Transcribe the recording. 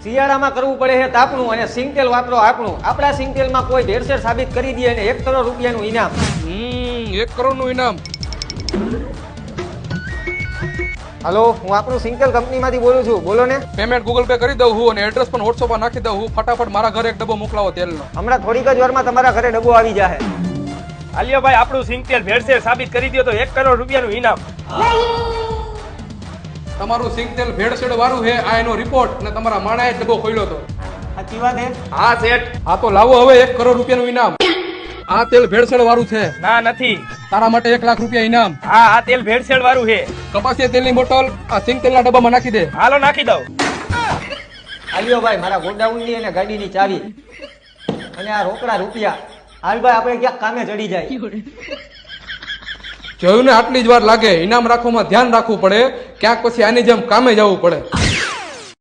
શિયાળામાં કરવું પડે છે તાપણું અને સિંગતેલ વાપરો આપણું. આપણા સિંગતેલમાં કોઈ ભેળસેળ સાબિત કરી દે અને 1 કરોડ રૂપિયાનું ઇનામ. 1 કરોડ નું ઇનામ. હલો, હું આપણું સિંગતેલ કંપનીમાંથી બોલું છું. બોલો ને. પેમેન્ટ ગૂગલ પે કરી દઉં હું અને એડ્રેસ પણ વોટ્સઅપ પર નાખી દઉં હું. ફટાફટ મારા ઘરે એક ડબ્બો મોકલાવો તેલનો. હમણાં થોડીક જ વારમાં તમારા ઘરે ડબ્બો આવી જશે. આલિયો ભાઈ આપણું સિંગતેલ ભેળસેળ સાબિત કરી દો તો 1 કરોડ રૂપિયાનું ઇનામ. તમારું સિંગતેલ ભેળસેળ વાળું છે આ એનો રિપોર્ટ અને તમારા માણાએ ડબ્બો ખોલ્યો હતો. સાચી વાત હે? હા શેઠ. હા તો લાવો હવે 1 કરોડ રૂપિયાનું ઇનામ. આ તેલ ભેળસેળ વાળું છે. ના નથી. તારા માટે 1 લાખ રૂપિયા ઇનામ. હા આ તેલ ભેળસેળ વાળું છે. કપાસિયા તેલની બોટલ આ સિંગતેલના ડબ્બામાં નાખી દે. હાલો નાખી દઉં. આલિયો ભાઈ મારા ગોડાઉનની અને ગાડીની ચાવી અને આ રોકડા રૂપિયા. હાલ ભાઈ આપણે ક્યાંક કામે ચડી જાય. જોયું ને, આટલી જ વાર લાગે. ઇનામ રાખવામાં ધ્યાન રાખવું પડે, ક્યાંક પછી આની જેમ કામે જવું પડે.